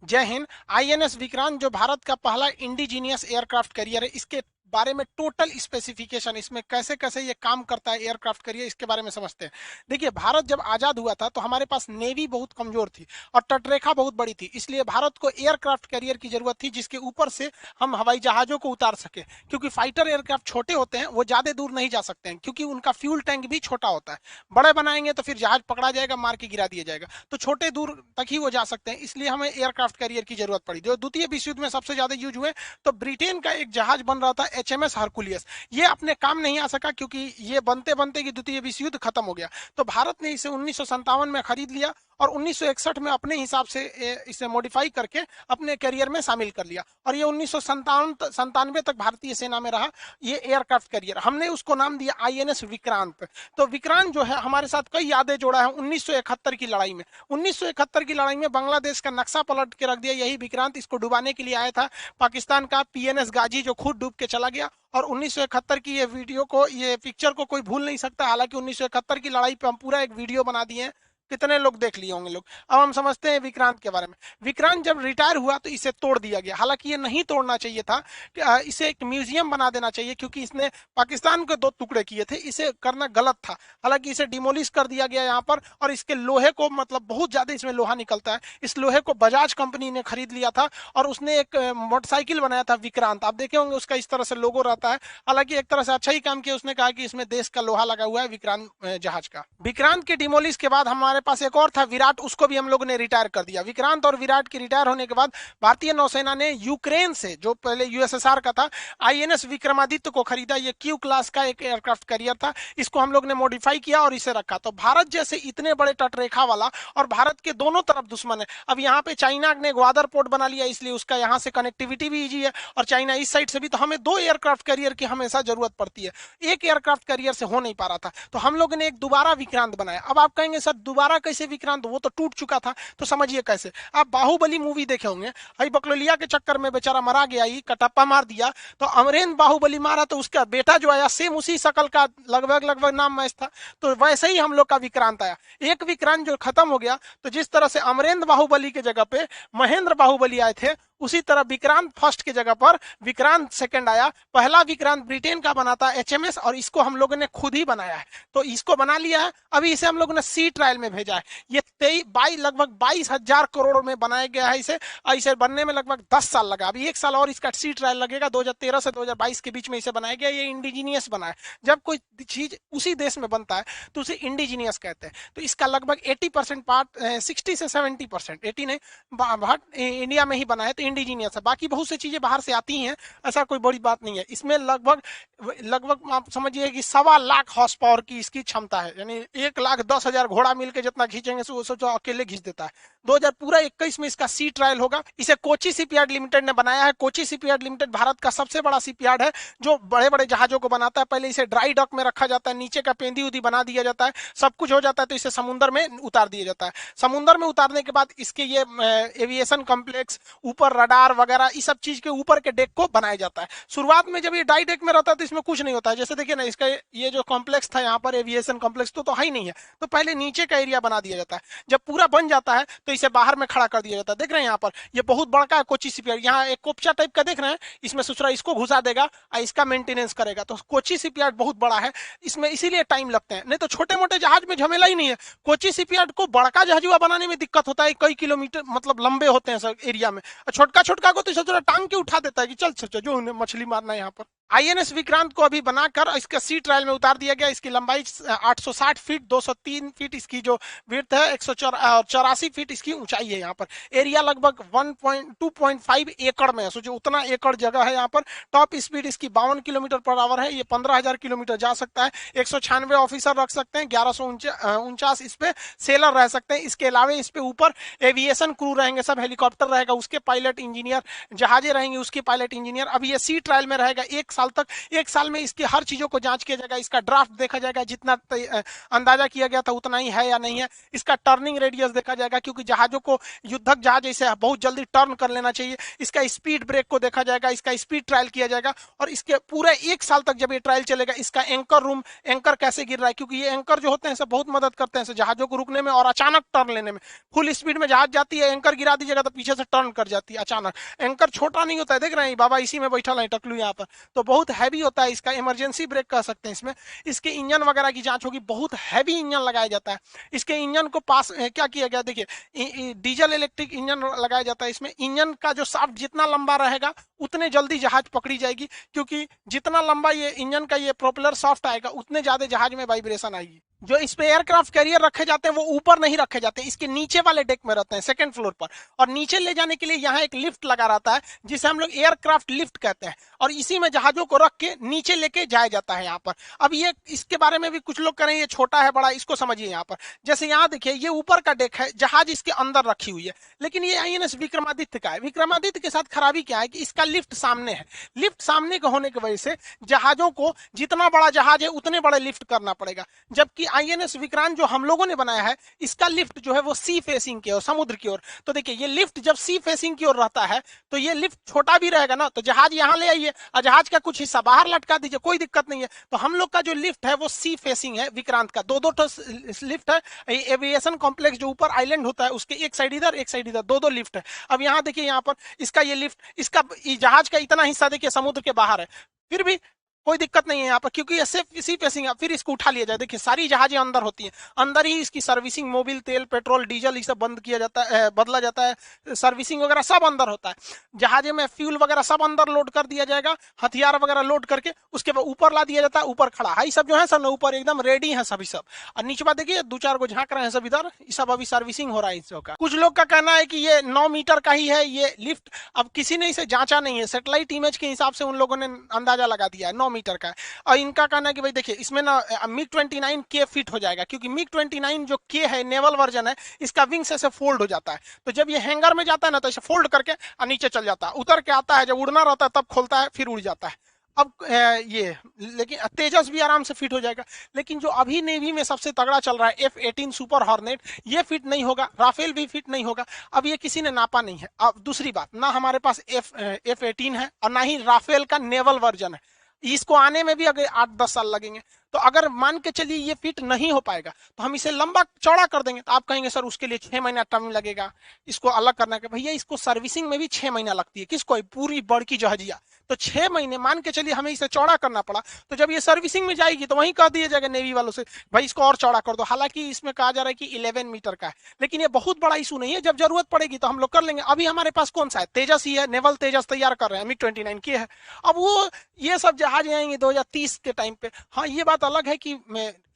जय हिंद। आईएनएस विक्रांत जो भारत का पहला इंडिजीनियस एयरक्राफ्ट कैरियर है, इसके बारे में टोटल स्पेसिफिकेशन, इसमें कैसे कैसे ये काम करता है एयरक्राफ्ट कैरियर, इसके बारे में समझते हैं। देखिए, भारत जब आजाद हुआ था तो हमारे पास नेवी बहुत कमजोर थी और तटरेखा बहुत बड़ी थी, इसलिए भारत को एयरक्राफ्ट कैरियर की जरूरत थी जिसके ऊपर से हम हवाई जहाजों को उतार सके। क्योंकि फाइटर एयरक्राफ्ट छोटे होते हैं, वो ज्यादा दूर नहीं जा सकते हैं, क्योंकि उनका फ्यूल टैंक भी छोटा होता है। बड़े बनाएंगे तो फिर जहाज पकड़ा जाएगा, मार के गिरा दिया जाएगा। तो छोटे दूर तक ही वो जा सकते हैं, इसलिए हमें एयरक्राफ्ट कैरियर की जरूरत पड़ी। जो द्वितीय विश्व युद्ध में सबसे ज्यादा यूज हुए, तो ब्रिटेन का एक जहाज बन रहा था एचएमएस हरकुलियस, ये अपने काम नहीं आ सका क्योंकि ये बनते बनते कि द्वितीय विश्व युद्ध खत्म हो गया। तो भारत ने इसे 1957 में खरीद लिया और 1961 में अपने हिसाब से इसे मॉडिफाई करके अपने कैरियर में शामिल कर लिया, और ये 1997 तक भारतीय सेना में रहा ये एयरक्राफ्ट कैरियर। हमने उसको नाम दिया आईएनएस विक्रांत। तो विक्रांत जो है हमारे साथ कई यादें जोड़ा है 1971 की लड़ाई में। 1971 की लड़ाई में बांग्लादेश का नक्शा पलट के रख दिया यही विक्रांत। इसको डुबाने के लिए आया था पाकिस्तान का पीएनएस गाजी, जो खुद डूब के चला गया। और 1971 की ये पिक्चर को कोई भूल नहीं सकता। हालांकि 1971 की लड़ाई पे हम पूरा एक वीडियो बना दिए हैं, कितने लोग देख लिए होंगे लोग। अब हम समझते हैं विक्रांत के बारे में। विक्रांत जब रिटायर हुआ तो इसे तोड़ दिया गया। हालांकि ये नहीं तोड़ना चाहिए था, इसे एक म्यूजियम बना देना चाहिए, क्योंकि इसने पाकिस्तान के 2 टुकड़े किए थे, इसे करना गलत था। हालांकि इसे डिमोलिश कर दिया गया यहाँ पर, और इसके लोहे को मतलब बहुत ज्यादा इसमें लोहा निकलता है। इस लोहे को बजाज कंपनी ने खरीद लिया था और उसने एक मोटरसाइकिल बनाया था विक्रांत। आप देखे होंगे उसका इस तरह से लोगो रहता है। हालांकि एक तरह से अच्छा ही काम किया, उसने कहा कि इसमें देश का लोहा लगा हुआ है विक्रांत जहाज का। विक्रांत के डिमोलिश के बाद हमारे पास एक और था विराट, उसको भी हम लोग ने रिटायर कर दिया। विक्रांत और विराट के रिटायर होने के बाद भारतीय नौसेना ने यूक्रेन से, जो पहले यूएसएसआर का था, आईएनएस विक्रमादित्य को खरीदा। ये क्यू क्लास का एक एयरक्राफ्ट कैरियर था। इसको हम लोग ने मॉडिफाई किया और इसे रखा। तो भारत जैसे इतने बड़े तटरेखा वाला, और भारत के दोनों तरफ दुश्मन है। अब यहाँ पे चाइना ने ग्वादर पोर्ट बना लिया, इसलिए उसका यहाँ से कनेक्टिविटी भी इजी है, और चाइना इस साइड से भी। तो हमें 2 एयरक्राफ्ट कैरियर की हमेशा जरूरत पड़ती है, एक एयरक्राफ्ट कैरियर से हो नहीं पा रहा था। तो हम लोग ने एक दोबारा विक्रांत बनाया। अब आप कहेंगे सर दोबारा कैसे विक्रांत, वो तो टूट चुका था। तो समझिए कैसे। आप बाहुबली मूवी देखे होंगे, भाई बकलोलिया के चक्कर में बेचारा मरा गया, ही कटप्पा मार दिया। तो अमरेंद्र बाहुबली मारा तो उसका बेटा जो आया सेम उसी शकल का, लगभग लगभग नाम मैच था। तो वैसे ही हम लोग का विक्रांत आया। एक विक्रांत जो खत्म हो गया, तो जिस तरह से अमरेंद्र बाहुबली के जगह पे महेंद्र बाहुबली आए थे, उसी तरह विक्रांत फर्स्ट की जगह पर विक्रांत सेकंड आया। पहला विक्रांत ब्रिटेन का बना था एचएमएस, और इसको हम लोगों ने खुद ही बनाया है। तो इसको बना लिया है, अभी इसे हम लोगों ने सी ट्रायल में भेजा है। ये लगभग 22,000 करोड़ में बनाया गया है इसे, और इसे बनने में लगभग 10 साल लगा। अभी 1 साल और इसका सी ट्रायल लगेगा। 2013 से 2022 के बीच में इसे बनाया गया। ये इंडिजीनियस बना है। जब कोई चीज उसी देश में बनता है तो उसे इंडिजीनियस कहते हैं। तो इसका लगभग 80% पार्ट, 60 से 70%, 80 नहीं, इंडिया में ही बना है, तो इंडिजीनियस है। बाकी बहुत सी चीजें बाहर से आती हैं, ऐसा कोई बड़ी बात नहीं है। इसमें लगभग लगभग आप समझिए कि 1.25 लाख हॉर्स पावर की इसकी क्षमता है, यानी 1,10,000 घोड़ा मिलकर जितना खींचेंगे सोचो अकेले खींच देता है। 2021 में इसका सी ट्रायल होगा। इसे कोची शिपयार्ड लिमिटेड ने बनाया है। कोची शिपयार्ड लिमिटेड भारत का सबसे बड़ा शिपयार्ड है, जो बड़े बड़े जहाजों को बनाता है। पहले इसे ड्राई डॉक में रखा जाता है, नीचे का पेंदी उदी बना दिया जाता है, सब कुछ हो जाता है, तो इसे समुद्र में उतार दिया जाता है। समुद्र में उतारने के बाद इसके ये एविएशन कॉम्प्लेक्स, ऊपर रडार वगैरह, इस सब चीज के ऊपर के डेक को बनाया जाता है। शुरुआत में जब ये ड्राई डेक में रहता है तो इसमें कुछ नहीं होता है। जैसे देखिए ना, इसका ये जो कॉम्प्लेक्स था यहाँ पर एविएशन कॉम्प्लेक्स, तो है ही नहीं है। तो पहले नीचे का एरिया बना दिया जाता है। जब पूरा बन जाता है तो इसे बाहर में खड़ा कर दिया जाता है। देख रहे हैं यहाँ पर, ये बहुत बड़का है कोची शिपयार्ड। यहाँ एक कोपचा टाइप का देख रहे हैं, इसमें सुसरा इसको घुसा देगा और इसका मेंटेनेंस करेगा। तो कोची शिपयार्ड बहुत बड़ा है, इसमें इसीलिए टाइम लगते हैं। नहीं तो छोटे मोटे जहाज में झमेला ही नहीं है। कोची शिपयार्ड को बड़का जहाजुआ बनाने में दिक्कत होता है, कई किलोमीटर मतलब लंबे होते हैं सब एरिया में। छोटका छोटका को तो थोड़ा टांग के उठा देता है कि चल चल जो मछली मारना है यहाँ पर। आईएनएस विक्रांत को अभी बनाकर इसका सी ट्रायल में उतार दिया गया। इसकी लंबाई 860 फीट, 203 फीट इसकी जो विड्थ है, 184 फीट इसकी ऊंचाई है। यहाँ पर एरिया लगभग 2.5 एकड़ में है। सोचो उतना एकड़ जगह है यहाँ पर। टॉप स्पीड इसकी 52 किलोमीटर पर आवर है। ये 15,000 किलोमीटर जा सकता है। 196 ऑफिसर रख सकते हैं, 1149 इस पे सेलर रह सकते हैं। इसके अलावा इस पे ऊपर एविएशन क्रू रहेंगे, सब हेलीकॉप्टर रहेगा, उसके पायलट इंजीनियर, जहाजें रहेंगे उसके पायलट इंजीनियर। अभी ये सी ट्रायल में रहेगा। 1 साल तक, 1 साल में इसकी हर चीजों को जांच किया जाएगा, इसका ड्राफ्ट देखा जाएगा, जितना अंदाजा किया गया था उतना ही है या नहीं है, इसका टर्निंग रेडियस देखा जाएगा, क्योंकि जहाजों को युद्धक जहाज जैसे बहुत जल्दी टर्न कर लेना चाहिए, इसका स्पीड ब्रेक को देखा जाएगा, इसका स्पीड ट्रायल किया जाएगा, और इसके पूरे 1 साल तक जब ये ट्रायल चलेगा, इसका एंकर रूम, एंकर कैसे गिर रहा है, क्योंकि ये एंकर जो होते हैं सब बहुत मदद करते हैं जहाजों को रुकने में और अचानक टर्न लेने में। फुल स्पीड में जहाज जाती है, एंकर गिरा दीजिएगा तो पीछे से टर्न कर जाती है अचानक। एंकर छोटा नहीं होता है, देख रहे हैं बाबा इसी में बैठा है टकलू यहाँ पर, तो बहुत हैवी होता है, इसका इमरजेंसी ब्रेक कह सकते हैं इसमें। इसके इंजन वगैरह की जांच होगी, बहुत हैवी इंजन लगाया जाता है इसके इंजन को पास क्या किया गया, देखिए डीजल इलेक्ट्रिक इंजन लगाया जाता है इसमें। इंजन का जो शाफ्ट जितना लंबा रहेगा उतने जल्दी जहाज पकड़ी जाएगी, क्योंकि जितना लंबा ये इंजन का ये प्रोपेलर शाफ्ट आएगा उतने ज्यादा जहाज में वाइब्रेशन आएगी। जो इस पे एयरक्राफ्ट कैरियर रखे जाते हैं वो ऊपर नहीं रखे जाते, इसके नीचे वाले डेक में रहते हैं, सेकंड फ्लोर पर, और नीचे ले जाने के लिए यहाँ एक लिफ्ट लगा रहता है जिसे हम लोग एयरक्राफ्ट लिफ्ट कहते हैं, और इसी में जहाजों को रख के नीचे लेके जाया जाता है यहाँ पर। अब ये इसके बारे में भी कुछ लोग करें ये छोटा है बड़ा, इसको समझिए यहाँ पर। जैसे यहाँ देखिए ये ऊपर का डेक है, जहाज इसके अंदर रखी हुई है, लेकिन ये आईएनएस विक्रमादित्य का है। विक्रमादित्य के साथ खराबी क्या है कि इसका लिफ्ट सामने है, लिफ्ट सामने के होने की वजह से जहाजों को जितना बड़ा जहाज है उतने बड़े लिफ्ट करना पड़ेगा, जबकि आईएनएस विक्रांत जो हम लोगों ने बनाया है इसका लिफ्ट जो है वो सी फेसिंग की ओर, समुद्र की ओर। तो देखिए ये लिफ्ट जब सी फेसिंग की ओर रहता है तो ये लिफ्ट छोटा भी रहेगा ना, तो जहाज यहाँ ले आइए और जहाज का कुछ हिस्सा बाहर लटका दीजिए, कोई दिक्कत नहीं है। तो हम लोग का जो लिफ्ट है वो सी फेसिंग है विक्रांत का, दो लिफ्ट है। एविएशन कॉम्प्लेक्स जो ऊपर आइलैंड होता है उसके एक साइड इधर एक साइड इधर, दो लिफ्ट है। अब यहाँ देखिए यहाँ पर इसका ये लिफ्ट, इसका जहाज का इतना हिस्सा देखिए समुद्र के बाहर है, फिर भी कोई दिक्कत नहीं है यहाँ पर, क्योंकि ये सिर्फ इसी फेसिंग है। फिर इसको उठा लिया जाए, देखिए सारी जहाजें अंदर होती हैं, अंदर ही इसकी सर्विसिंग, मोबिल तेल पेट्रोल डीजल ये सब बंद किया जाता है, बदला जाता है, सर्विसिंग वगैरह सब अंदर होता है। जहाजे में फ्यूल वगैरह सब अंदर लोड कर दिया जाएगा, हथियार वगैरह लोड करके उसके बाद ऊपर ला दिया जाता है, ऊपर खड़ा है सब जो है सब ऊपर एकदम रेडी है सभी सब। और नीचे बात देखिए 2-4 को झांक रहे हैं सब इधर, सब अभी सर्विसिंग हो रहा है इसका। कुछ लोग का कहना है कि ये 9 मीटर का ही है ये लिफ्ट, अब किसी ने इसे जांचा नहीं है, सैटेलाइट इमेज के हिसाब से उन लोगों ने अंदाजा लगा दिया है 9 मीटर का है। इनका कहना है कि भाई देखिए इसमें ना मिग 29 के फिट हो जाएगा, क्योंकि मिग 29 जो के है नेवल वर्जन है इसका विंग्स ऐसे फोल्ड हो जाता है, तो जब ये हैंगर में जाता है ना तो इसे फोल्ड करके नीचे चल जाता है, उतर के आता है, जब उड़ना रहता है तब खोलता है फिर उड़ जाता है। अब ये लेकिन तेजस भी आराम से फिट हो जाएगा, लेकिन जो अभी नेवी में सबसे तगड़ा चल रहा है F-18 सुपर हॉर्नेट, ये फिट नहीं होगा, राफेल भी फिट नहीं होगा। अब ये किसी ने नापा नहीं है। अब दूसरी बात, ना हमारे पास F-18 है और ना ही राफेल का नेवल वर्जन है, इसको आने में भी अगर 8-10 साल लगेंगे। तो अगर मान के चलिए ये फिट नहीं हो पाएगा तो हम इसे लंबा चौड़ा कर देंगे, तो आप कहेंगे सर उसके लिए 6 महीना टाइम लगेगा इसको अलग करने का। भैया इसको सर्विसिंग में भी 6 महीना लगती है, किसको, पूरी बड़की जहाजिया, तो 6 महीने मान के चलिए हमें इसे चौड़ा करना पड़ा, तो जब ये सर्विसिंग में जाएगी तो वहीं कह दिया जाएगा नेवी वालों से भाई इसको और चौड़ा कर दो। हालांकि इसमें कहा जा रहा है कि 11 मीटर का है, लेकिन ये बहुत बड़ा इशू नहीं है, जब जरूरत पड़ेगी तो हम लोग कर लेंगे। अभी हमारे पास कौन सा है, तेजस ही है, नेवल तेजस तैयार कर रहे हैं, मिग 29 की है। अब वो ये सब जहाज आएंगे 2030 के टाइम पे। हाँ ये बात अलग है कि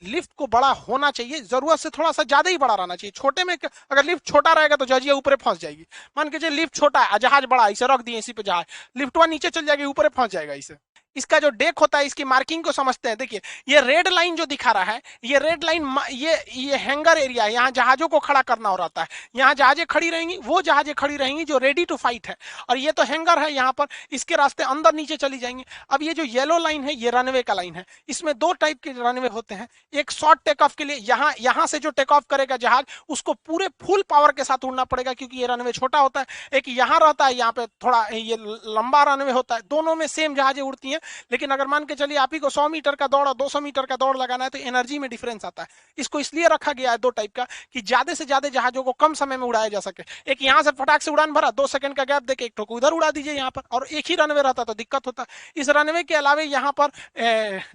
लिफ्ट को बड़ा होना चाहिए, जरूरत से थोड़ा सा ज्यादा ही बड़ा रहना चाहिए। छोटे में अगर लिफ्ट छोटा रहेगा तो जहाजिया ऊपर फंस जाएगी। मान के चलिए लिफ्ट छोटा है, जहाज बड़ा, इसे रख दिए इसी पे जहाज, लिफ्ट वहां नीचे चल जाएगी, ऊपर फंस जाएगा इसे। इसका जो डेक होता है इसकी मार्किंग को समझते हैं। देखिए ये रेड लाइन जो दिखा रहा है, ये रेड लाइन ये हैंगर एरिया है, यहाँ जहाजों को खड़ा करना हो रहता है, यहाँ जहाजें खड़ी रहेंगी, वो जहाजें खड़ी रहेंगी जो रेडी टू फाइट है, और ये तो हैंगर है यहाँ पर, इसके रास्ते अंदर नीचे चली जाएंगी। अब ये जो येलो लाइन है ये रनवे का लाइन है, इसमें 2 टाइप के रनवे होते हैं, एक शॉर्ट टेक ऑफ के लिए, यहाँ से जो टेक ऑफ करेगा जहाज उसको पूरे फुल पावर के साथ उड़ना पड़ेगा क्योंकि ये रनवे छोटा होता है। एक यहाँ रहता है, यहाँ पे थोड़ा ये लंबा रनवे होता है, दोनों में सेम जहाजें उड़ती हैं। लेकिन अगर मान के चलिए आप ही को 100 मीटर का दौड़ और 200 मीटर का दौड़ लगाना है तो एनर्जी में डिफरेंस आता है। इसको इसलिए रखा गया है 2 टाइप का कि ज्यादा से ज्यादा जहाजों को कम समय में उड़ाया जा सके। एक यहाँ से फटाक से उड़ान भरा, 2 सेकंड का गैप देके एक ठोक उधर उड़ा दीजिए यहाँ पर, और एक ही रनवे रहता तो दिक्कत होता। इस रनवे के अलावा यहाँ पर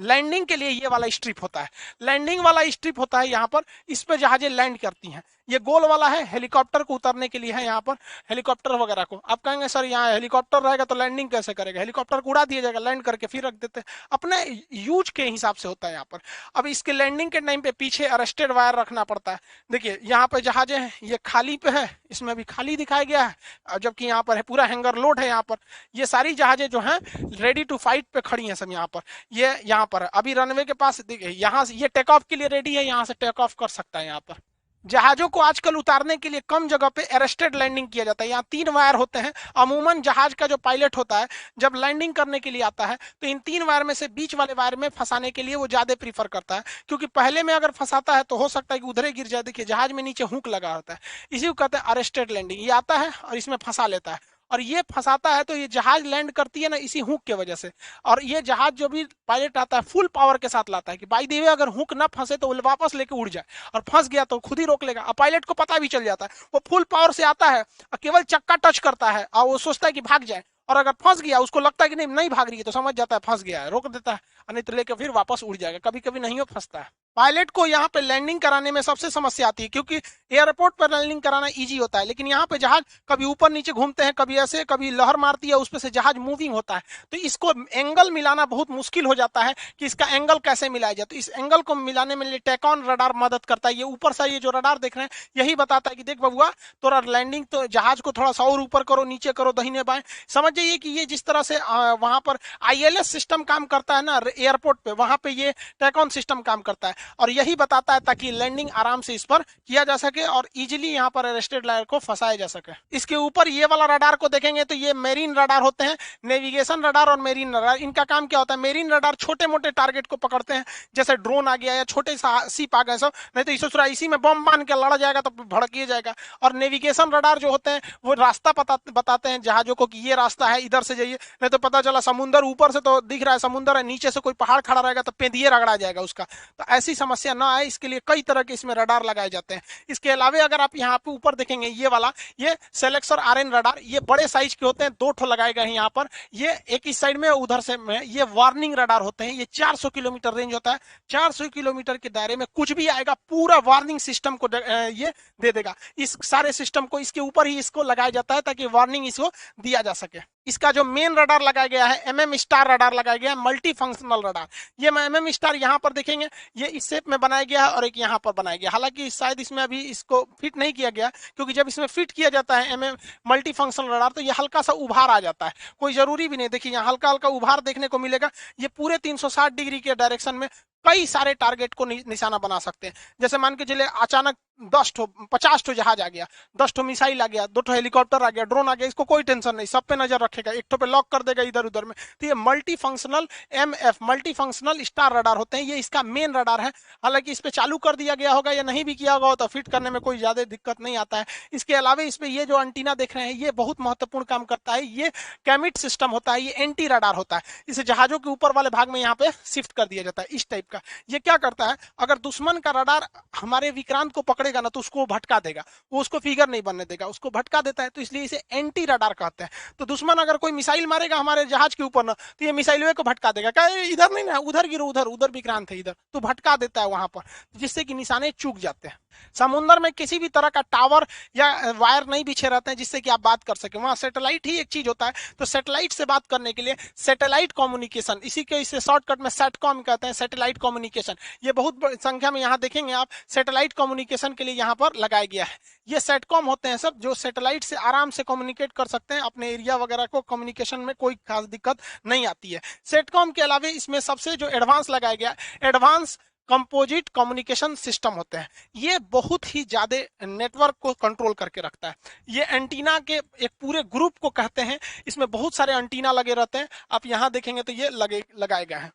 लैंडिंग के लिए ये वाला स्ट्रिप होता है, लैंडिंग वाला स्ट्रिप होता है यहाँ पर, इस पर जहाजें लैंड करती हैं। ये गोल वाला है हेलीकॉप्टर को उतरने के लिए है, यहाँ पर हेलीकॉप्टर वगैरह को। आप कहेंगे सर यहाँ हेलीकॉप्टर रहेगा तो लैंडिंग कैसे करेगा, हेलीकॉप्टर को उड़ा दिया जाएगा, लैंड करके फिर रख देते हैं, अपने यूज के हिसाब से होता है यहाँ पर। अब इसके लैंडिंग के टाइम पे पीछे अरेस्टेड वायर रखना पड़ता है। देखिए यहाँ पे जहाजें हैं, ये खाली पे है, इसमें भी खाली दिखाया गया है, जबकि यहाँ पर है पूरा हैंगर लोड है। यहाँ पर ये सारी जहाजें जो हैं रेडी टू फाइट पे खड़ी हैं सब। यहाँ पर ये यहाँ पर अभी रनवे के पास देखिए, यहाँ से ये टेक ऑफ के लिए रेडी है, यहाँ से टेक ऑफ कर सकता है यहाँ पर। जहाजों को आजकल उतारने के लिए कम जगह पे अरेस्टेड लैंडिंग किया जाता है। यहाँ 3 वायर होते हैं। अमूमन जहाज का जो पायलट होता है जब लैंडिंग करने के लिए आता है तो इन 3 वायर में से बीच वाले वायर में फंसाने के लिए वो ज्यादा प्रीफर करता है, क्योंकि पहले में अगर फंसाता है तो हो सकता है कि उधरे गिर जाए। देखिए जहाज में नीचे हुक लगा होता है, इसी को कहते हैं अरेस्टेड लैंडिंग। ये आता है और इसमें फंसा लेता है, और ये फंसाता है तो ये जहाज लैंड करती है ना इसी हुक के वजह से। और ये जहाज जो भी पायलट आता है फुल पावर के साथ लाता है कि बाई द वे अगर हुक ना फंसे तो वो वापस लेके उड़ जाए, और फंस गया तो खुद ही रोक लेगा। और पायलट को पता भी चल जाता है, वो फुल पावर से आता है और केवल चक्का टच करता है और वो सोचता है कि भाग जाए, और अगर फंस गया उसको लगता है कि नहीं नहीं भाग रही है तो समझ जाता है फंस गया है, रोक देता है, और नहीं तो लेके फिर वापस उड़ जाएगा। कभी कभी नहीं हो फंसता है। पायलट को यहाँ पे लैंडिंग कराने में सबसे समस्या आती है, क्योंकि एयरपोर्ट पर लैंडिंग कराना इजी होता है, लेकिन यहाँ पे जहाज कभी ऊपर नीचे घूमते हैं, कभी ऐसे, कभी लहर मारती है, उसपे से जहाज मूविंग होता है, तो इसको एंगल मिलाना बहुत मुश्किल हो जाता है कि इसका एंगल कैसे मिलाया जाए। तो इस एंगल को मिलाने में टेकॉन रडार मदद करता है। ये ऊपर से ये जो रडार देख रहे हैं यही बताता है कि देख बबुआ तोरा लैंडिंग, तो जहाज को थोड़ा सा और ऊपर करो, नीचे करो, दाहिने बाएं। समझ जाइए कि ये जिस तरह से वहां पर आईएलएस सिस्टम काम करता है ना एयरपोर्ट पे, वहां पे ये टेकॉन सिस्टम काम करता है, और यही बताता है ताकि लैंडिंग आराम से इस पर किया जा सके और इजीली यहाँ पर अरेस्टेड लायर को फंसाया जा सके। इसके ऊपर ये वाला रडार को देखेंगे तो ये मेरीन रडार होते हैं, नेविगेशन रडार और मेरीन रडार। इनका काम क्या होता है, मेरीन रडार छोटे मोटे टारगेट को पकड़ते हैं, जैसे ड्रोन आ गया या छोटे शिप आ गए सब, नहीं तो इसे इसी में बम बांध के लड़ा जाएगा तो भड़किए जाएगा। और नेविगेशन रडार जो होते हैं वो रास्ता बताते हैं जहाजों को कि ये रास्ता है, इधर से जाइए, नहीं तो पता चला समुंदर ऊपर से तो दिख रहा है समुंदर है, नीचे से कोई पहाड़ खड़ा रहेगा तो पेंदिए रगड़ा जाएगा उसका। तो ऐसी समस्या ना आए इसके लिए कई तरह के इसमें रडार लगाए जाते हैं। इसके अलावा अगर आप यहाँ पे ऊपर देखेंगे ये वाला, ये सेलेक्सर आरएन रडार, ये बड़े साइज के होते हैं, 2 ठो लगाए गए हैं यहाँ पर। ये एक इस साइड में उधर से में, ये वार्निंग रडार होते हैं। ये 400 किलोमीटर रेंज होता है। 400 किलोमीटर के दायरे में कुछ भी आएगा पूरा वार्निंग सिस्टम को ये दे देगा। इस सारे सिस्टम को इसके ऊपर ही इसको लगाया जाता है ताकि वार्निंग इसको दिया जा सके। इसका जो मेन रडार लगाया गया है एमएम स्टार रडार लगाया गया है, मल्टी फंक्शनल रडार। ये एमएम स्टार यहाँ पर देखेंगे ये इस शेप में बनाया गया है और एक यहाँ पर बनाया गया, हालांकि शायद इसमें अभी इसको फिट नहीं किया गया, क्योंकि जब इसमें फिट किया जाता है एमएम मल्टी फंक्शनल रडार तो ये हल्का सा उभार आ जाता है। कोई जरूरी भी नहीं, देखिए यहाँ हल्का हल्का उभार देखने को मिलेगा। ये पूरे 360 डिग्री के डायरेक्शन में कई सारे टारगेट को निशाना बना सकते हैं। जैसे मान के चले अचानक 10 ठो 50 ठो जहाज आ गया, 10 ठो मिसाइल आ गया, 2 ठो हेलीकॉप्टर आ गया, ड्रोन आ गया, इसको कोई टेंशन नहीं, सब पे नजर रखेगा, एक ठो पे लॉक कर देगा इधर उधर में। तो ये multi functional MF multi functional star radar होते हैं। ये इसका मेन रडार है। हालांकि इस पे चालू कर दिया गया होगा या नहीं भी किया होगा तो फिट करने में कोई ज्यादा दिक्कत नहीं आता है। इसके अलावा इस पे ये जो एंटीना देख रहे हैं ये बहुत महत्वपूर्ण काम करता है। ये कैमिट सिस्टम होता है, ये एंटी रडार होता है। इसे जहाजों के ऊपर वाले भाग में यहाँ पे शिफ्ट कर दिया जाता है इस टाइप का। ये क्या करता है, अगर दुश्मन का रडार हमारे विक्रांत को पकड़ेगा ना तो उसको भटका देगा, वो उसको फिगर नहीं बनने देगा, उसको भटका देता है, तो इसलिए इसे एंटी रडार कहते हैं। तो दुश्मन अगर कोई मिसाइल मारेगा हमारे जहाज के ऊपर ना तो ये मिसाइल को भटका देगा, क्या इधर नहीं ना, उधर गिरो, उधर उधर विक्रांत है इधर, तो भटका देता है वहां पर, जिससे कि निशाने चूक जाते हैं। समुद्र में किसी भी तरह का टावर या वायर नहीं बिछे रहते हैं जिससे कि आप बात कर सके, वहां सैटेलाइट ही एक चीज होता है। तो सैटेलाइट से बात करने के लिए सैटेलाइट कम्युनिकेशन, इसी के इसे शॉर्टकट में सैटकॉम कहते हैं, सैटेलाइट कम्युनिकेशन। ये बहुत संख्या में यहाँ देखेंगे आप सैटेलाइट कम्युनिकेशन के लिए यहाँ पर लगाया गया है। ये सेटकॉम होते हैं सब, जो सैटेलाइट से आराम से कम्युनिकेट कर सकते हैं अपने एरिया वगैरह को, कम्युनिकेशन में कोई खास दिक्कत नहीं आती है। सेटकॉम के अलावा इसमें सबसे जो एडवांस लगाया गया एडवांस कंपोजिट कम्युनिकेशन सिस्टम होते हैं। ये बहुत ही ज्यादा नेटवर्क को कंट्रोल करके रखता है। ये एंटीना के एक पूरे ग्रुप को कहते हैं, इसमें बहुत सारे एंटीना लगे रहते हैं। आप यहाँ देखेंगे तो ये लगाए गए हैं।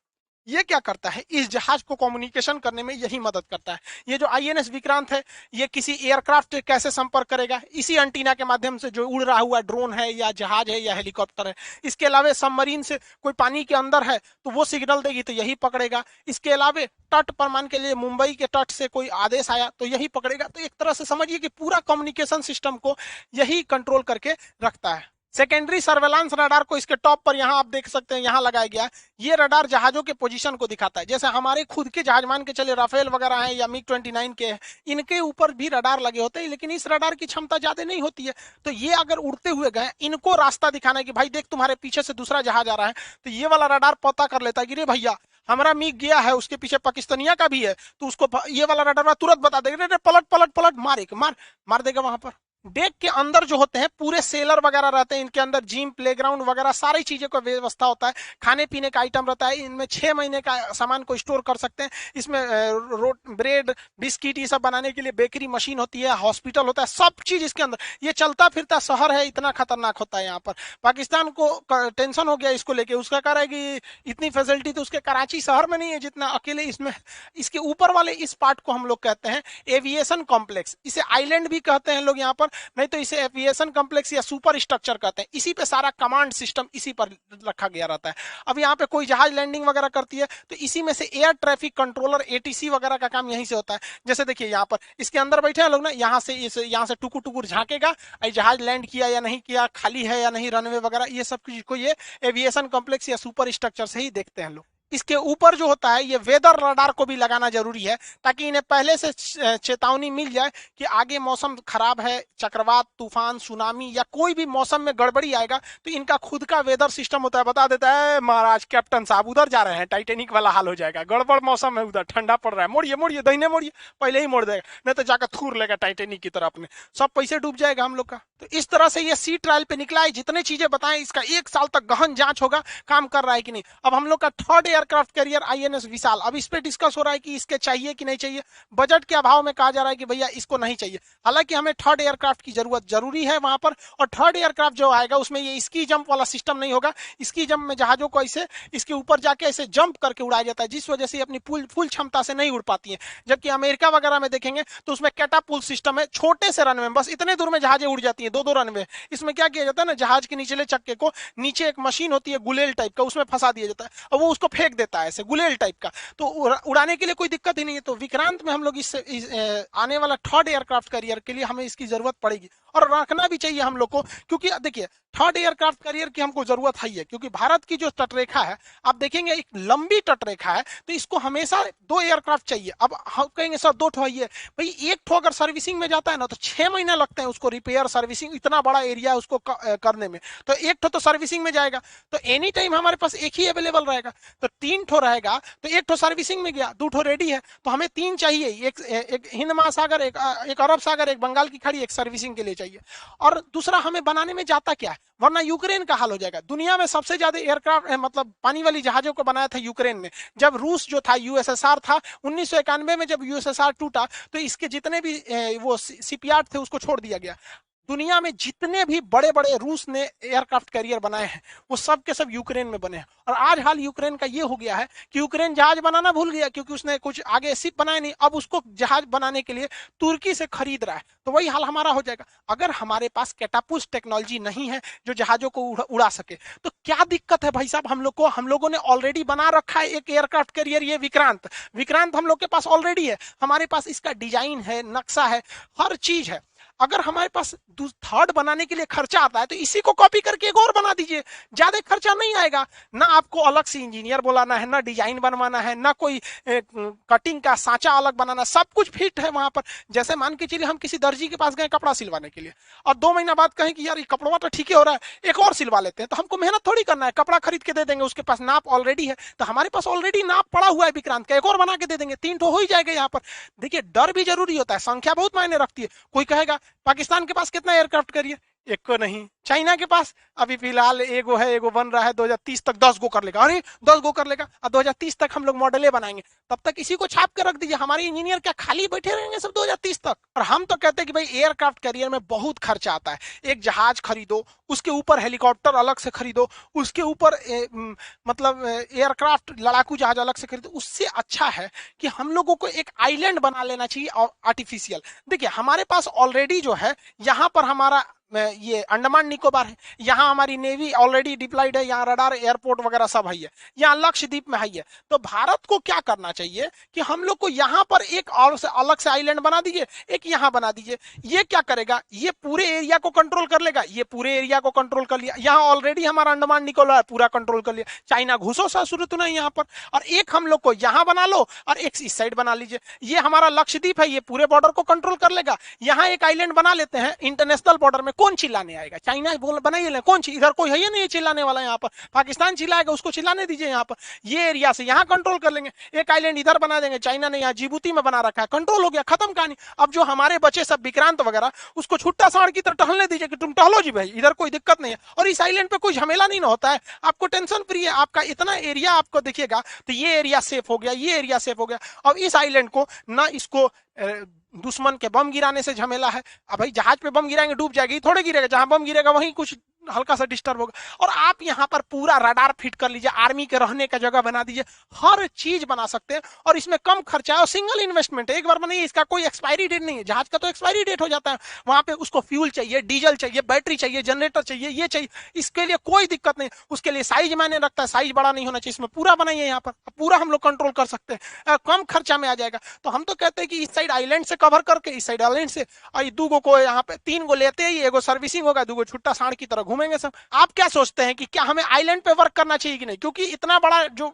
ये क्या करता है, इस जहाज को कम्युनिकेशन करने में यही मदद करता है। ये जो आईएनएस विक्रांत है ये किसी एयरक्राफ्ट से कैसे संपर्क करेगा, इसी एंटीना के माध्यम से, जो उड़ रहा हुआ ड्रोन है या जहाज है या हेलीकॉप्टर है। इसके अलावा सबमरीन से कोई पानी के अंदर है तो वो सिग्नल देगी तो यही पकड़ेगा। इसके अलावा तट पर मान के लिए मुंबई के तट से कोई आदेश आया तो यही पकड़ेगा। तो एक तरह से समझिए कि पूरा कम्युनिकेशन सिस्टम को यही कंट्रोल करके रखता है। सेकेंडरी सर्वेलांस रडार को इसके टॉप पर यहाँ आप देख सकते हैं, यहाँ लगाया गया। ये रडार जहाजों के पोजीशन को दिखाता है। जैसे हमारे खुद के जहाज मान के चले राफेल वगैरह हैं या मिग 29 के हैं, इनके ऊपर भी रडार लगे होते हैं, लेकिन इस रडार की क्षमता ज्यादा नहीं होती है। तो ये अगर उड़ते हुए गए, इनको रास्ता दिखाना है कि भाई देख तुम्हारे पीछे से दूसरा जहाज आ रहा है, तो ये वाला रडार पता कर लेता है कि रे भैया हमारा मिग गया है, उसके पीछे पाकिस्तानिया का भी है, तो उसको ये वाला रडार तुरंत बता देगा, पलट पलट पलट मार देगा वहां पर। डेक के अंदर जो होते हैं पूरे सेलर वगैरह रहते हैं, इनके अंदर जिम प्लेग्राउंड वगैरह सारी चीजें का व्यवस्था होता है, खाने पीने का आइटम रहता है, इनमें 6 महीने का सामान को स्टोर कर सकते हैं। इसमें ब्रेड बिस्किट ये सब बनाने के लिए बेकरी मशीन होती है, हॉस्पिटल होता है, सब चीज इसके अंदर। ये चलता फिरता शहर है, इतना खतरनाक होता है यहाँ पर। पाकिस्तान को टेंशन हो गया इसको लेके, उसका कह रहा है कि इतनी फैसिलिटी तो उसके कराची शहर में नहीं है जितना अकेले इसमें। इसके ऊपर वाले इस पार्ट को हम लोग कहते हैं एविएशन कॉम्प्लेक्स, इसे आइलैंड भी कहते हैं लोग यहाँ पर, नहीं तो इसे एविएशन कॉम्प्लेक्स या सुपर स्ट्रक्चर कहते हैं। इसी पे सारा कमांड सिस्टम इसी पर रखा गया रहता है। अब यहाँ पे कोई जहाज लैंडिंग वगैरह करती है तो इसी में से एयर ट्रैफिक कंट्रोलर एटीसी वगैरह का काम यहीं से होता है। जैसे देखिए यहाँ पर इसके अंदर बैठे हैं लोग ना, यहाँ से टुकुर टुकुर झांकेगा जहाज लैंड किया या नहीं किया, खाली है या नहीं रनवे वगैरह, ये सब चीज को ये एविएशन कॉम्प्लेक्स या सुपर स्ट्रक्चर से ही देखते हैं लोग। इसके ऊपर जो होता है ये वेदर रडार को भी लगाना जरूरी है, ताकि इन्हें पहले से चेतावनी मिल जाए कि आगे मौसम खराब है, चक्रवात तूफान सुनामी या कोई भी मौसम में गड़बड़ी आएगा, तो इनका खुद का वेदर सिस्टम होता है, बता देता है महाराज कैप्टन साहब उधर जा रहे हैं, टाइटेनिक वाला हाल हो जाएगा, गड़बड़ मौसम है, उधर ठंडा पड़ रहा है, मोड़िए मोड़िए दाहिने मोड़िए, पहले ही मोड़ देगा, नहीं तो जाकर थूर लेगा टाइटेनिक की तरह अपने, सब पैसे डूब जाएगा हम लोग का। तो इस तरह से ये सी ट्रायल पे निकला है, जितने चीजें बताएं इसका 1 साल तक गहन जांच होगा काम कर रहा है कि नहीं। अब हम लोग का थर्ड एयरक्राफ्ट कैरियर आईएनएस विशाल, अब इस पे डिस्कस हो रहा है कि इसके चाहिए कि नहीं चाहिए। बजट के अभाव में कहा जा रहा है कि भैया इसको नहीं चाहिए, हालांकि हमें थर्ड एयरक्राफ्ट की जरूरत जरूरी है वहां पर। और थर्ड एयरक्राफ्ट जो आएगा उसमें ये स्की जंप वाला सिस्टम नहीं होगा। स्की जंप में जहाजों को ऐसे इसके ऊपर जाके ऐसे जंप करके उड़ाया जाता है, जिस वजह से अपनी फुल क्षमता से नहीं उड़ पाती है। जबकि अमेरिका वगैरह में देखेंगे तो उसमें कैटापुल सिस्टम है, छोटे से रनवे, बस इतने दूर में जहाजें उड़ जाती है, 2-2 रनवे। इसमें क्या किया जाता है ना, जहाज के निचले चक्के को नीचे एक मशीन होती है गुलेल टाइप का, उसमें फंसा दिया जाता है और वो उसको फेंक देता है ऐसे गुलेल टाइप का, तो उड़ाने के लिए कोई दिक्कत ही नहीं है। तो विक्रांत में हम लोग आने वाला थर्ड एयरक्राफ्ट कैरियर के लिए हमें इसकी जरूरत पड़ेगी और रखना भी चाहिए हम लोग को, क्योंकि देखिए थर्ड एयरक्राफ्ट कैरियर की हमको जरूरत है, क्योंकि भारत की जो तटरेखा है आप देखेंगे एक लंबी तटरेखा है, तो इसको हमेशा 2 एयरक्राफ्ट चाहिए। अब हम कहेंगे सर 2 ठो है, भाई एक ठो अगर सर्विसिंग में जाता है ना तो 6 महीने लगते हैं उसको रिपेयर सर्विसिंग, इतना बड़ा एरिया है उसको करने में, तो एक ठो तो सर्विसिंग में जाएगा, तो एनी टाइम हमारे पास एक ही अवेलेबल रहेगा। तो 3 ठो रहेगा तो एक ठो सर्विसिंग में गया, 2 ठो रेडी है, तो हमें 3 चाहिए, एक हिंद महासागर, एक अरब सागर, एक बंगाल की खाड़ी, एक सर्विसिंग के लिए चाहिए। और दूसरा हमें बनाने में जाता क्या है, वरना यूक्रेन का हाल हो जाएगा। दुनिया में सबसे ज्यादा एयरक्राफ्ट मतलब पानी वाली जहाजों को बनाया था यूक्रेन ने, जब रूस जो था यूएसएसआर था 1991 में जब यूएसएसआर टूटा तो इसके जितने भी वो शिपयार्ड थे उसको छोड़ दिया गया। दुनिया में जितने भी बड़े बड़े रूस ने एयरक्राफ्ट कैरियर बनाए हैं वो सब के सब यूक्रेन में बने हैं। और आज हाल यूक्रेन का ये हो गया है कि यूक्रेन जहाज बनाना भूल गया, क्योंकि उसने कुछ आगे शिप बनाए नहीं, अब उसको जहाज बनाने के लिए तुर्की से खरीद रहा है। तो वही हाल हमारा हो जाएगा अगर हमारे पास कैटापुल्ट टेक्नोलॉजी नहीं है जो जहाजों को उड़ा सके। तो क्या दिक्कत है भाई साहब, हम लोगों ने ऑलरेडी बना रखा है एक एयरक्राफ्ट कैरियर, ये विक्रांत हम लोग के पास ऑलरेडी है, हमारे पास इसका डिजाइन है, नक्शा है, हर चीज है। अगर हमारे पास थर्ड बनाने के लिए खर्चा आता है तो इसी को कॉपी करके एक और बना दीजिए, ज्यादा खर्चा नहीं आएगा, ना आपको अलग से इंजीनियर बुलाना है, ना डिजाइन बनवाना है, ना कोई कटिंग का सांचा अलग बनाना, सब कुछ फिट है वहां पर। जैसे मान के चलिए हम किसी दर्जी के पास गए कपड़ा सिलवाने के लिए और 2 महीना बाद कहें कि यार ये कपड़ा तो ठीक ही हो रहा है, एक और सिलवा लेते हैं, तो हमको मेहनत थोड़ी करना है, कपड़ा खरीद के दे देंगे, उसके पास नाप ऑलरेडी है, तो हमारे पास ऑलरेडी नाप पड़ा हुआ है विक्रांत का, एक और बना के दे देंगे, 3 ठो हो ही जाएगा यहाँ पर। देखिए डर भी जरूरी होता है, संख्या बहुत मायने रखती है। कोई कहेगा पाकिस्तान के पास कितना एयरक्राफ्ट कैरियर, एक को नहीं। चाइना के पास अभी फिलहाल एगो है, एगो बन रहा है, 2030 तक 10 गो कर लेगा, अरे 10 गो कर लेगा और 2030 तक हम लोग मॉडलें बनाएंगे, तब तक इसी को छाप के रख दीजिए, हमारे इंजीनियर क्या खाली बैठे रहेंगे सब 2030 तक। और हम तो कहते हैं कि भाई एयरक्राफ्ट कैरियर में बहुत खर्चा आता है, एक जहाज खरीदो, उसके ऊपर हेलीकॉप्टर अलग से खरीदो, उसके ऊपर मतलब एयरक्राफ्ट लड़ाकू जहाज अलग से खरीदो, उससे अच्छा है कि हम लोगों को एक आइलैंड बना लेना चाहिए आर्टिफिशियल। देखिए हमारे पास ऑलरेडी जो है यहाँ पर हमारा ये अंडमान निकोबार है, यहाँ हमारी नेवी ऑलरेडी डिप्लॉयड है, यहाँ रडार एयरपोर्ट वगैरह सब है, यहाँ लक्षद्वीप में है। तो भारत को क्या करना चाहिए कि हम लोग को यहाँ पर एक और से अलग से आइलैंड बना दीजिए, एक यहाँ बना दीजिए। ये क्या करेगा, ये पूरे एरिया को कंट्रोल कर लेगा, ये पूरे एरिया को कंट्रोल कर लिया, यहाँ ऑलरेडी हमारा अंडमान निकोबार पूरा कंट्रोल कर लिया, चाइना घुसो सा शुरू तो नहीं यहाँ पर, और एक हम लोग को यहाँ बना लो और एक इस साइड बना लीजिए, ये हमारा लक्षद्वीप है, ये पूरे बॉर्डर को कंट्रोल कर लेगा। यहाँ एक आइलैंड बना लेते हैं इंटरनेशनल बॉर्डर में, कौन चिल्लाने आएगा? चाइना बोल बनाइए, कौन इधर कोई है ही नहीं चिल्लाने वाला। यहाँ पर पाकिस्तान चिल्लाएगा, उसको चिल्लाने दीजिए। यहाँ पर ये एरिया से यहाँ कंट्रोल कर लेंगे, एक आइलैंड इधर बना देंगे, चाइना ने यहाँ जिबूती में बना रखा है, कंट्रोल हो गया, खत्म कहानी। अब जो हमारे बचे सब विक्रांत वगैरह, उसको छुट्टा सांड की तरह टहलने दीजिए कि तुम टहलो जी भाई, इधर कोई दिक्कत नहीं है, और इस आइलैंड पे कोई झमेला नहीं ना होता है, आपको टेंशन फ्री है। आपका इतना एरिया आपको देखिएगा तो ये एरिया सेफ हो गया, ये एरिया सेफ हो गया। अब इस आइलैंड को ना इसको दुश्मन के बम गिराने से झमेला है। अब भाई जहाज पे बम गिराएंगे डूब जाएगी, थोड़े गिरेगा, जहां बम गिरेगा वहीं कुछ हल्का सा डिस्टर्ब होगा। और आप यहाँ पर पूरा रडार फिट कर लीजिए, आर्मी के रहने का जगह बना दीजिए, हर चीज बना सकते हैं, और इसमें कम खर्चा है और सिंगल इन्वेस्टमेंट है, एक बार बनाइए, इसका कोई एक्सपायरी डेट नहीं है। जहाज का तो एक्सपायरी डेट हो जाता है, वहां पे उसको फ्यूल चाहिए, डीजल चाहिए, बैटरी चाहिए, जनरेटर चाहिए, ये चाहिए, इसके लिए कोई दिक्कत नहीं। उसके लिए साइज मायने रखता है, साइज बड़ा नहीं होना चाहिए, इसमें पूरा बनाइए, यहाँ पर पूरा हम लोग कंट्रोल कर सकते हैं, कम खर्चा में आ जाएगा। तो हम तो कहते हैं कि इस साइड आइलैंड से कवर करके, इस साइड आइलैंड से, और दूगो को यहाँ पे 3 गो लेते ही, एगो सर्विसिंग होगा, दूगो छुट्टा सांड की तरह घूमेंगे सब। आप क्या सोचते हैं कि क्या हमें आइलैंड पे वर्क करना चाहिए कि नहीं? क्योंकि इतना बड़ा जो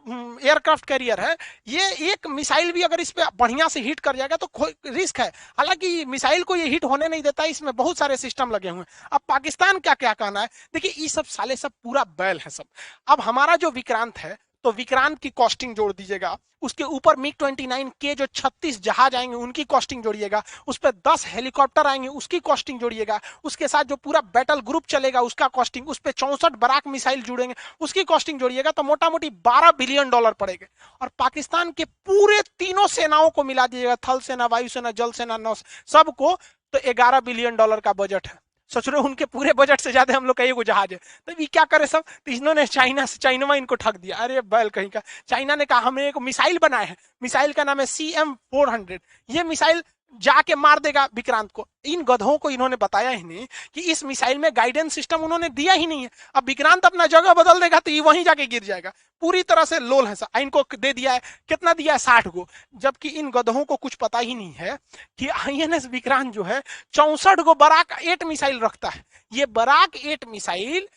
एयरक्राफ्ट कैरियर है, ये एक मिसाइल भी अगर इस पे बढ़िया से हिट कर जाएगा तो कोई रिस्क है। हालांकि मिसाइल को ये हिट होने नहीं देता, इसमें बहुत सारे सिस्टम लगे हुए हैं। अब पाकिस्तान क्या क्या कहना है, देखिए ये सब साले सब पूरा बैल है सब। अब हमारा जो विक्रांत है, तो विक्रांत की कॉस्टिंग जोड़ दीजिएगा, उसके ऊपर मिग 29 के जो 36 जहाज आएंगे उनकी कॉस्टिंग जोड़िएगा, उस पर 10 हेलीकॉप्टर आएंगे उसकी कॉस्टिंग जोड़िएगा, उसके साथ जो पूरा बैटल ग्रुप चलेगा उसका कॉस्टिंग, उस पर 64 बराक मिसाइल जुड़ेंगे उसकी कॉस्टिंग जोड़िएगा, तो मोटा मोटी $12 बिलियन पड़ेगा। और पाकिस्तान के पूरे तीनों सेनाओं को मिला दीजिएगा, थल सेना, वायुसेना, जल सेना, नौ सबको, तो $11 बिलियन का बजट है। सोच रहे हो उनके पूरे बजट से ज्यादा हम लोग का एक जहाज है, तो ये क्या करे सब? तो इन्होंने चाइना इनको ठग दिया। अरे बैल कहीं का, चाइना ने कहा हमने एक मिसाइल बनाया है, मिसाइल का नाम है CM-400, ये मिसाइल जाके मार देगा विक्रांत को। इन गधों को इन्होंने बताया ही नहीं कि इस मिसाइल में गाइडेंस सिस्टम उन्होंने दिया ही नहीं है। अब विक्रांत अपना जगह बदल देगा तो ये वहीं जाके गिर जाएगा, पूरी तरह से लोल है। इनको दे दिया है, कितना दिया है? 60 गो, जबकि इन गधों को कुछ पता ही नहीं है कि INS विक्रांत जो है 64 गो बराक 8 मिसाइल रखता है। ये बराक 8 मिसाइल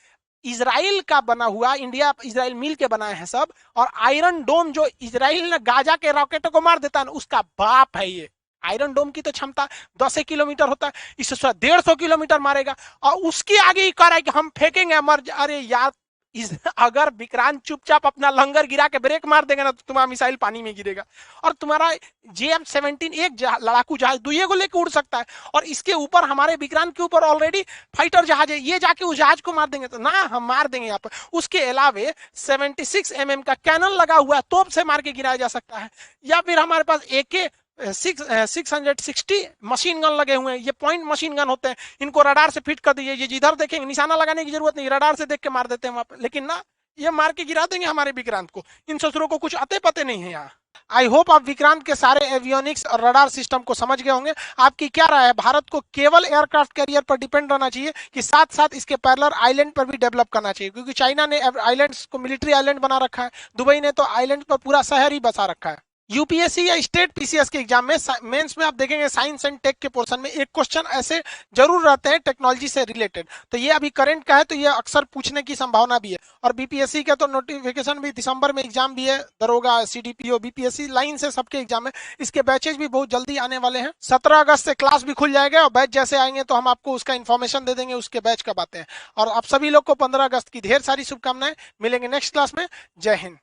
इजराइल का बना हुआ, इंडिया इजराइल मिल के बनाए हैं सब, और आयरन डोम जो इजराइल ने गाजा के रॉकेटों को मार देता है, उसका बाप है ये। आयरन डोम की तो क्षमता 10 किलोमीटर होता है, इससे 150 किलोमीटर मारेगा, और उसके आगे ही कह रहा है कि हम फेंकेंगे मर। अरे यार, अगर विक्रांत चुपचाप अपना लंगर गिरा के ब्रेक मार देगा ना, तो तुम्हारा मिसाइल पानी में गिरेगा, और तुम्हारा JM-17 एक लड़ाकू जहाज दुइये को लेकर उड़ सकता है, और इसके ऊपर हमारे विक्रांत के ऊपर ऑलरेडी फाइटर जहाज है, ये जाके उस जहाज को मार देंगे तो ना, हम मार देंगे यहाँ पर। उसके अलावे 76 mm का कैनन लगा हुआ है, तोप से मार के गिराया जा सकता है, या फिर हमारे पास AK 660 मशीन गन लगे हुए हैं, ये पॉइंट मशीन गन होते हैं, इनको रडार से फिट कर दीजिए, ये जिधर देखेंगे निशाना लगाने की जरूरत नहीं, रडार से देख के मार देते हैं वहां पर। लेकिन ना, ये मार के गिरा देंगे हमारे विक्रांत को। इन ससुरों को कुछ अते पते नहीं है यहाँ। आई होप आप विक्रांत के सारे एवियोनिक्स और रडार सिस्टम को समझ गए होंगे। आपकी क्या राय है, भारत को केवल एयरक्राफ्ट कैरियर पर डिपेंड रहना चाहिए कि साथ साथ इसके पैरेलल आइलैंड पर भी डेवलप करना चाहिए? क्योंकि चाइना ने आइलैंड्स को मिलिट्री आइलैंड बना रखा है, दुबई ने तो आइलैंड पर पूरा शहर ही बसा रखा है। यूपीएससी या स्टेट पीसीएस के एग्जाम में मेंस में आप देखेंगे साइंस एंड टेक के पोर्शन में एक क्वेश्चन ऐसे जरूर रहते हैं टेक्नोलॉजी से रिलेटेड, तो ये अभी करंट का है, तो ये अक्सर पूछने की संभावना भी है। और बीपीएससी का तो नोटिफिकेशन भी दिसंबर में एग्जाम भी है, दरोगा, सीडीपीओ, बीपीएससी लाइन से सबके एग्जाम है, इसके बैचेज भी बहुत जल्दी आने वाले हैं। 17 अगस्त से क्लास भी खुल जाएगा, और बैच जैसे आएंगे तो हम आपको उसका इन्फॉर्मेशन दे देंगे, उसके बैच कब आते हैं। और आप सभी लोग को 15 अगस्त की ढेर सारी शुभकामनाएं। मिलेंगे नेक्स्ट क्लास में। जय हिंद।